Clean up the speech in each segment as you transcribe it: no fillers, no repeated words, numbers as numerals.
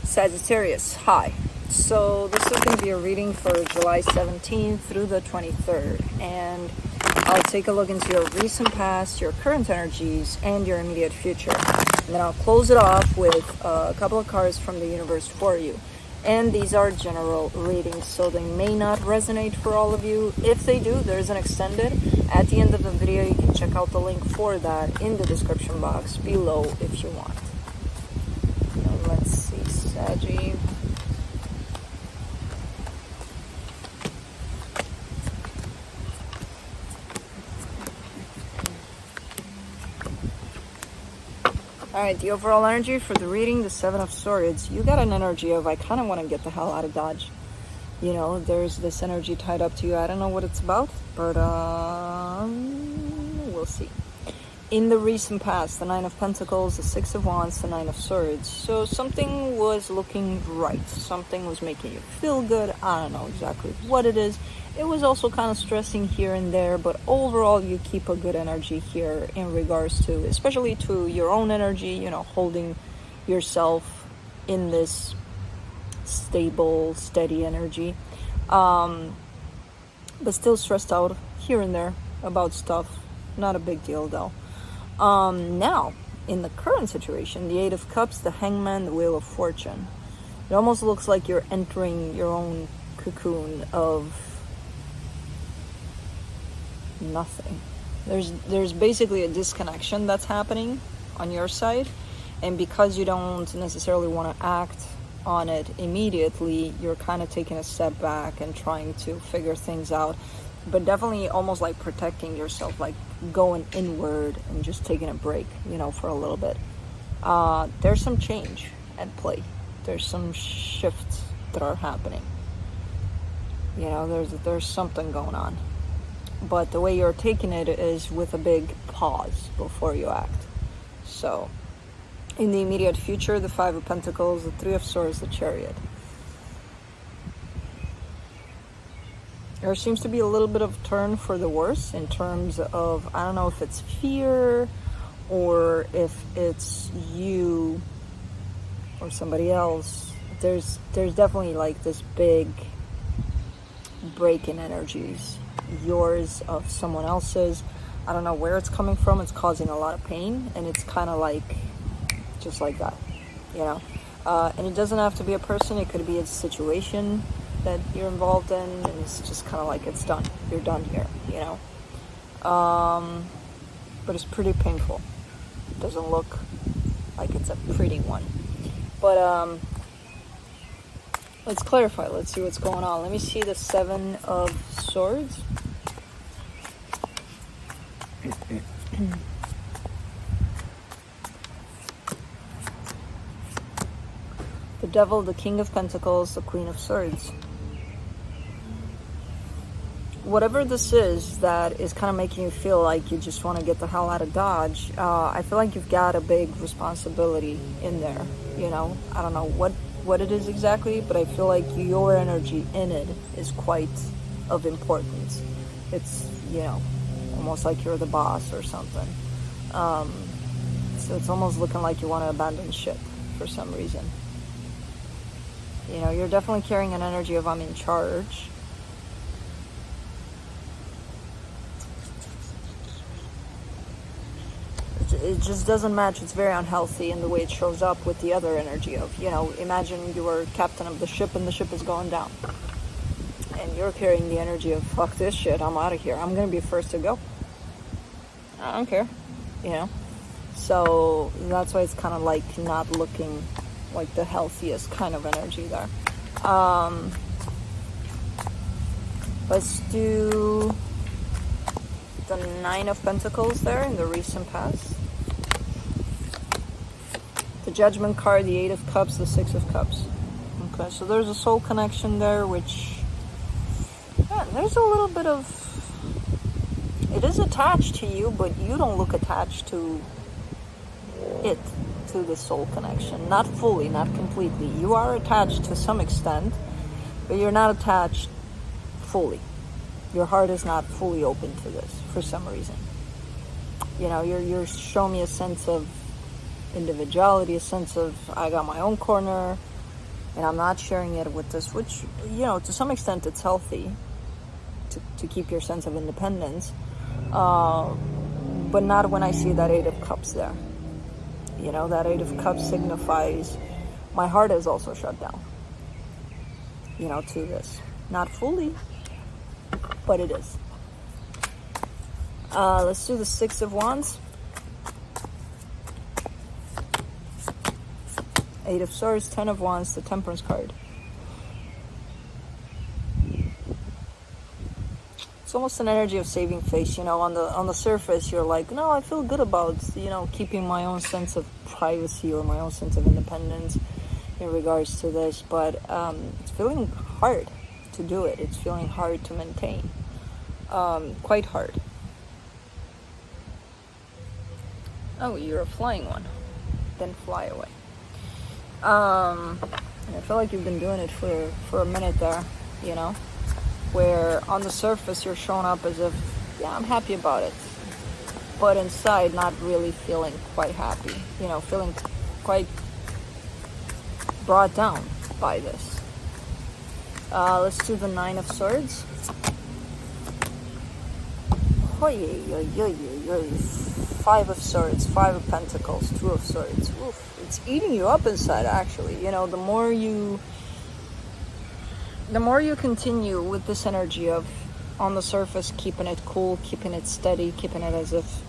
Sagittarius, hi. So this is going to be a reading for July 17th through the 23rd, and I'll take a look into your recent past, your current energies, and your immediate future. And then I'll close it off with a couple of cards from the universe for you. And these are general readings, so they may not resonate for all of you. If they do, there's an extended. At the end of the video, you can check out the link for that in the description box below if you want. And let's see, Saggy. Alright, the overall energy for the reading, the Seven of Swords. You got an energy of, I kind of want to get the hell out of Dodge. You know, there's this energy tied up to you. I don't know what it's about, but we'll see. In the recent past, the Nine of Pentacles, the Six of Wands, the Nine of Swords. So something was looking right. Something was making you feel good. I don't know exactly what it is. It was also kind of stressing here and there, but overall you keep a good energy here in regards to, especially to your own energy, you know, holding yourself in this stable, steady energy. But still stressed out here and there about stuff. Not a big deal though. Now, in the current situation, the Eight of Cups, the Hangman, the Wheel of Fortune. It almost looks like you're entering your own cocoon of nothing. There's basically a disconnection that's happening on your side, and because you don't necessarily want to act on it immediately, you're kind of taking a step back and trying to figure things out, but definitely almost like protecting yourself, like going inward and just taking a break, you know, for a little bit. There's some change at play. There's some shifts that are happening. You know, there's something going on. But the way you're taking it is with a big pause before you act. So, in the immediate future, the Five of Pentacles, the Three of Swords, the Chariot. There seems to be a little bit of turn for the worse in terms of, I don't know if it's fear or if it's you or somebody else. There's definitely like this big break in energies. Yours, of someone else's. I don't know where it's coming from. It's causing a lot of pain, and it's kind of like just like that, you know. And it doesn't have to be a person. It could be a situation that you're involved in, and it's just kind of like it's done. You're done here, you know. But it's pretty painful. It doesn't look like it's a pretty one. But let's clarify. Let's see what's going on. Let me see the Seven of Swords. The Devil, the King of Pentacles, the Queen of Swords. Whatever this is that is kind of making you feel like you just want to get the hell out of Dodge, I feel like you've got a big responsibility in there, you know. I don't know what it is exactly, but I feel like your energy in it is quite of importance. It's, you know, almost like you're the boss or something. So it's almost looking like you want to abandon ship for some reason. You know, you're definitely carrying an energy of I'm in charge. It just doesn't match. It's very unhealthy in the way it shows up with the other energy of, you know, imagine you were captain of the ship and the ship is going down. And you're carrying the energy of, fuck this shit, I'm out of here. I'm going to be first to go. I don't care, you know. So that's why it's kind of like not looking like the healthiest kind of energy there. Let's do the Nine of Pentacles there in the recent past. The Judgment card, the Eight of Cups, the Six of Cups. Okay, so there's a soul connection there, which, yeah, there's a little bit of, it is attached to you, but you don't look attached to it, to the soul connection. Not fully, not completely. You are attached to some extent, but you're not attached fully. Your heart is not fully open to this for some reason. You know, you're showing me a sense of individuality, a sense of I got my own corner, and I'm not sharing it with this, which, to some extent it's healthy to keep your sense of independence, but not when I see that Eight of Cups there. That Eight of Cups signifies my heart is also shut down, to this. Not fully, but it is. Let's do the Six of Wands. Eight of Swords, Ten of Wands, the Temperance card. It's almost an energy of saving face. On the surface, you're like, no, I feel good about, keeping my own sense of privacy or my own sense of independence in regards to this. But it's feeling hard to do it. It's feeling hard to maintain. Quite hard. Oh, you're a flying one. Then fly away. And I feel like you've been doing it for a minute there, where on the surface you're showing up as if, yeah, I'm happy about it, but inside not really feeling quite happy, feeling quite brought down by this. Let's do the Nine of Swords. Five of Swords, Five of Pentacles, Two of Swords. Oof, it's eating you up inside, actually. The more you continue with this energy of, on the surface, keeping it cool, keeping it steady, keeping it as if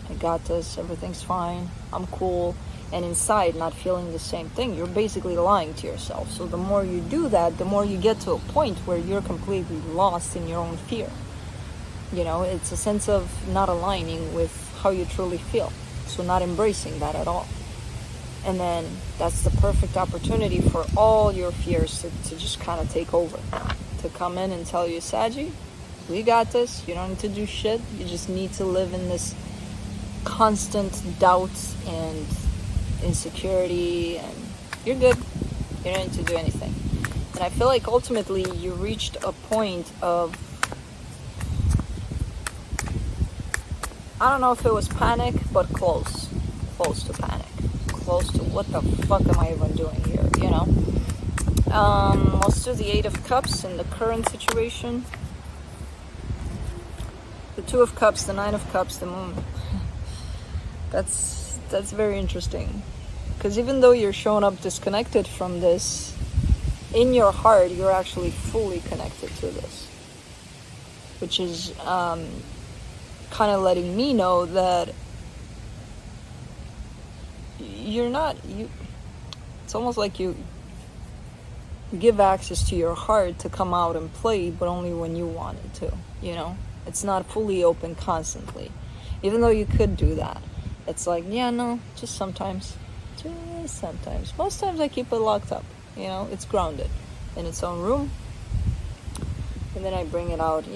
I got this, everything's fine, I'm cool, and inside not feeling the same thing, you're basically lying to yourself. So the more you do that, the more you get to a point where you're completely lost in your own fear. It's a sense of not aligning with how you truly feel. So not embracing that at all. And then that's the perfect opportunity for all your fears to just kind of take over. To come in and tell you, Saggy, we got this. You don't need to do shit. You just need to live in this constant doubt and insecurity, and you're good. You don't need to do anything. And I feel like ultimately you reached a point of, I don't know if it was panic, but close to panic, close to what the fuck am I even doing here, Let's do the Eight of Cups in the current situation. The Two of Cups, the Nine of Cups, the Moon. That's very interesting, because even though you're showing up disconnected from this, in your heart you're actually fully connected to this, which is kind of letting me know that it's almost like you give access to your heart to come out and play, but only when you want it to, it's not fully open constantly, even though you could do that. It's like, yeah, no, just sometimes. Most times I keep it locked up, it's grounded in its own room, and then I bring it out,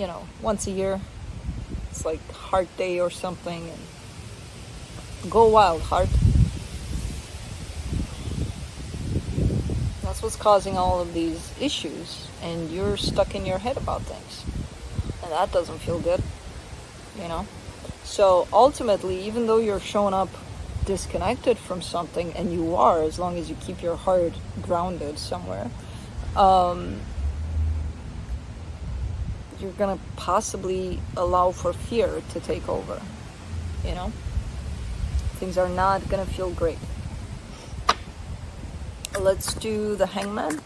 once a year. It's like Heart Day or something, and go wild, heart. That's what's causing all of these issues, and you're stuck in your head about things, and that doesn't feel good, So ultimately, even though you're showing up disconnected from something, and you are, as long as you keep your heart grounded somewhere, you're gonna possibly allow for fear to take over. Things are not gonna feel great. Let's do the Hangman.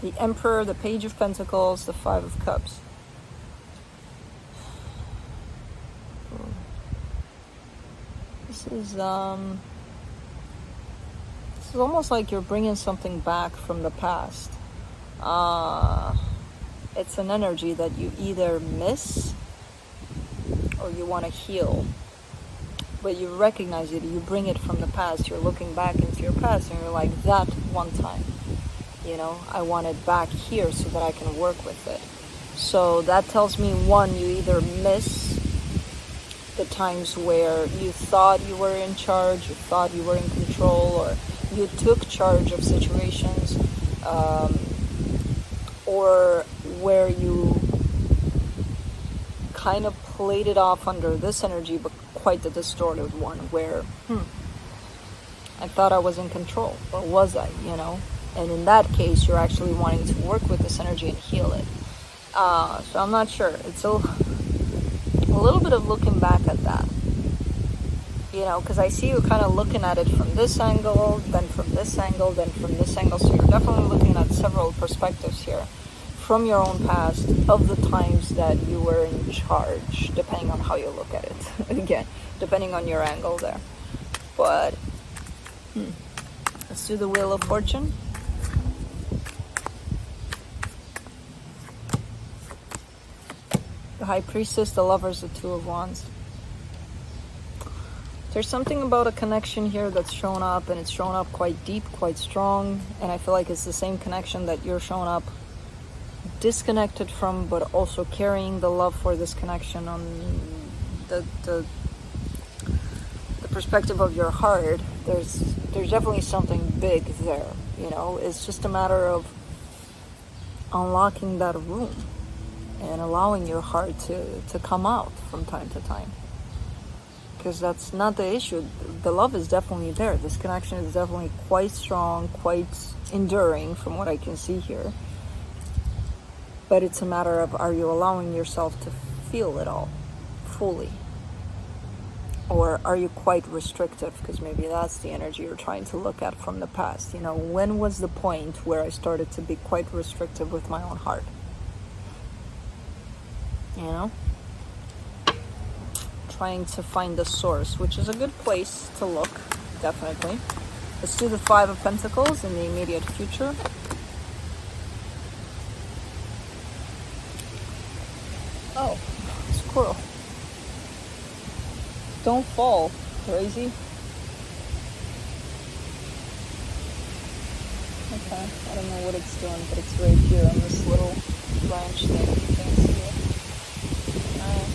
The Emperor, the Page of Pentacles, the Five of Cups. This is almost like you're bringing something back from the past. It's an energy that you either miss or you want to heal, but you recognize it, you bring it from the past, you're looking back into your past, and you're like, that one time, I want it back here so that I can work with it. So that tells me, one, you either miss the times where you thought you were in charge, you thought you were in control, or you took charge of situations, or where you kind of played it off under this energy, but quite the distorted one where I thought I was in control, but was I, you know? And in that case, you're actually wanting to work with this energy and heal it. So I'm not sure. It's a little bit of looking back at that, you know, because I see you kind of looking at it from this angle, then from this angle, then from this angle. So you're definitely looking at several perspectives here from your own past of the times that you were in charge, depending on how you look at it. Again, depending on your angle there. But let's do the Wheel of Fortune. The High Priestess, the Lovers, the Two of Wands. There's something about a connection here that's shown up, and it's shown up quite deep, quite strong, and I feel like it's the same connection that you're showing up disconnected from, but also carrying the love for this connection on the perspective of your heart. There's definitely something big there, you know. It's just a matter of unlocking that room and allowing your heart to come out from time to time, because that's not the issue. The love is definitely there. This connection is definitely quite strong, quite enduring from what I can see here. But it's a matter of, are you allowing yourself to feel it all fully? Or are you quite restrictive? Because maybe that's the energy you're trying to look at from the past. You know, when was the point where I started to be quite restrictive with my own heart? You know? Trying to find the source, which is a good place to look, definitely. Let's do the Five of Pentacles in the immediate future. Oh, squirrel. Don't fall, crazy. Okay, I don't know what it's doing, but it's right here on this little branch thing. You can see it. Alright.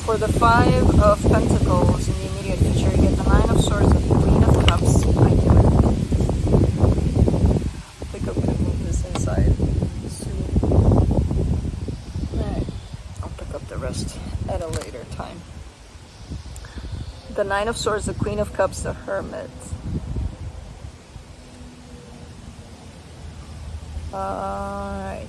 For the Five of Pentacles in the immediate future, you get the Nine of Swords, the Queen of Cups. I think I'm gonna move this inside soon. Alright, I'll pick up the rest at a later time. The Nine of Swords, the Queen of Cups, the Hermit. Alright.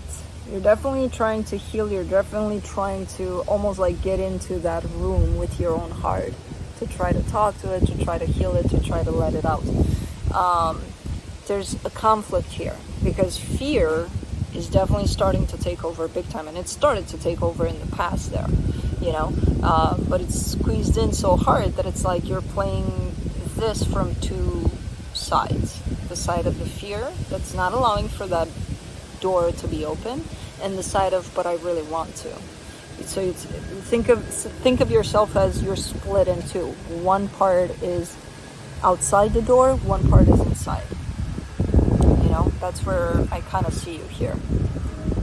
You're definitely trying to heal. You're definitely trying to almost like get into that room with your own heart, to try to talk to it, to try to heal it, to try to let it out. There's a conflict here because fear is definitely starting to take over big time, and it started to take over in the past there, you know, but it's squeezed in so hard that it's like you're playing this from two sides. The side of the fear that's not allowing for that door to be open, and the side of, but I really want to. So it's, think of yourself as you're split in two. One part is outside the door, one part is inside. You know, that's where I kind of see you here.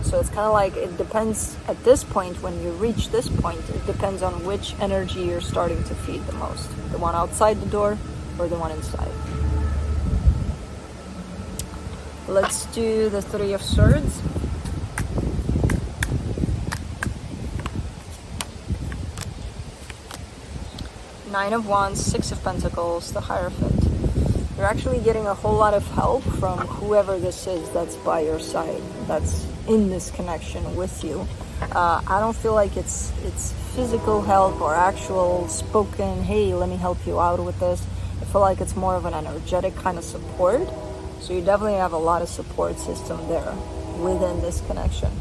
So it's kind of like, it depends at this point, when you reach this point, it depends on which energy you're starting to feed the most. The one outside the door or the one inside. Let's do the Three of Swords. Nine of Wands, Six of Pentacles, the Hierophant. You're actually getting a whole lot of help from whoever this is that's by your side, that's in this connection with you. I don't feel like it's physical help or actual spoken, hey, let me help you out with this. I feel like it's more of an energetic kind of support. So you definitely have a lot of support system there within this connection.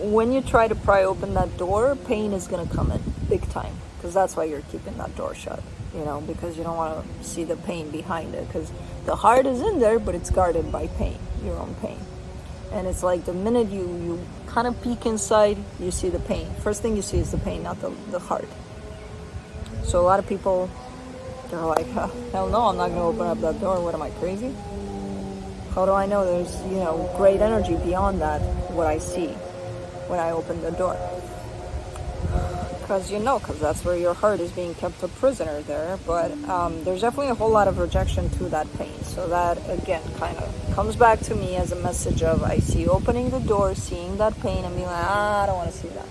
When you try to pry open that door, pain is going to come in big time, because that's why you're keeping that door shut, you know, because you don't want to see the pain behind it, because the heart is in there, but it's guarded by pain, your own pain. And it's like the minute you kind of peek inside, you see the pain. First thing you see is the pain, not the heart. So a lot of people, they're like, hell no, I'm not going to open up that door. What am I, crazy? How do I know there's, you know, great energy beyond that, what I see when I open the door? Because, you know, because that's where your heart is being kept a prisoner there. But there's definitely a whole lot of rejection to that pain. So that, again, kind of comes back to me as a message of, I see you opening the door, seeing that pain, and being like, I don't want to see that.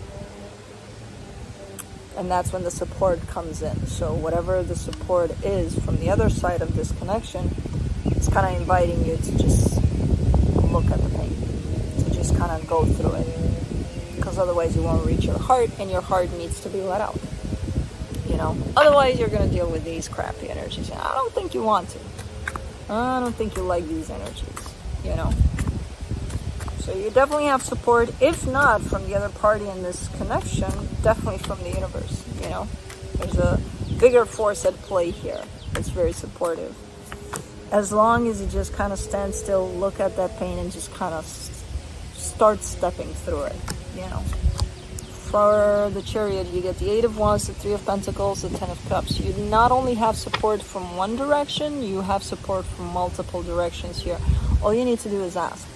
And that's when the support comes in. So whatever the support is from the other side of this connection, it's kind of inviting you to just look at the pain, to just kind of go through it, because otherwise you won't reach your heart, and your heart needs to be let out, you know. Otherwise you're going to deal with these crappy energies, and I don't think you want to. I don't think you like these energies, you know. So you definitely have support, if not from the other party in this connection, definitely from the universe, you know. There's a bigger force at play here. It's very supportive. As long as you just kind of stand still, look at that pain, and just kind of start stepping through it, you know. For the Chariot, you get the 8 of Wands, the 3 of Pentacles, the 10 of Cups. You not only have support from one direction, you have support from multiple directions here. All you need to do is ask.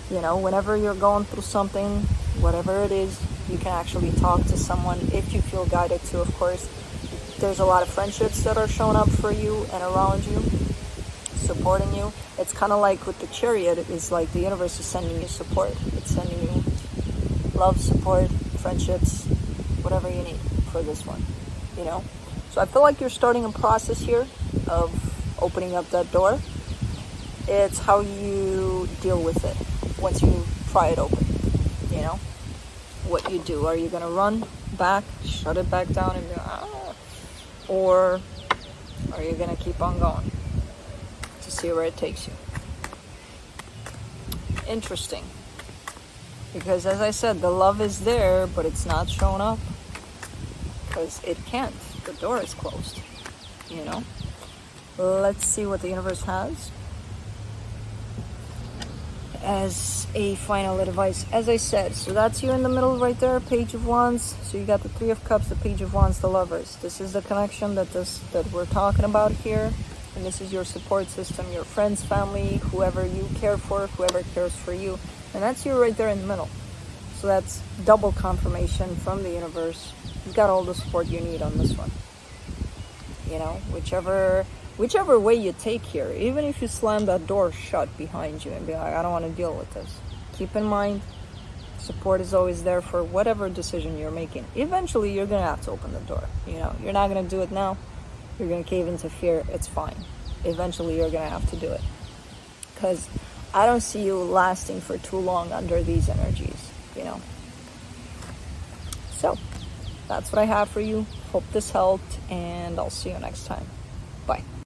You know, whenever you're going through something, whatever it is, you can actually talk to someone if you feel guided to, of course. There's a lot of friendships that are showing up for you and around you, supporting you. It's kind of like with the Chariot, it's like the universe is sending you support. It's sending you love, support, friendships, whatever you need for this one, you know. So I feel like you're starting a process here of opening up that door. It's how you deal with it once you pry it open, you know. What you do. Are you going to run back, shut it back down, and be like, ah? Or are you going to keep on going to see where it takes you? Interesting. Because as I said, the love is there, but it's not showing up. Because it can't. The door is closed, you know. Let's see what the universe has as a final advice. As I said, so that's you in the middle right there, Page of Wands. So you got the 3 of Cups, the Page of Wands, the Lovers. This is the connection that we're talking about here. And this is your support system, your friends, family, whoever you care for, whoever cares for you. And that's you right there in the middle. So that's double confirmation from the universe. You've got all the support you need on this one. You know, whichever way you take here, even if you slam that door shut behind you and be like, I don't want to deal with this. Keep in mind, support is always there for whatever decision you're making. Eventually, you're going to have to open the door. You know, you're not going to do it now. You're going to cave into fear. It's fine. Eventually, you're going to have to do it. Because I don't see you lasting for too long under these energies, you know. So, that's what I have for you. Hope this helped, and I'll see you next time. Bye.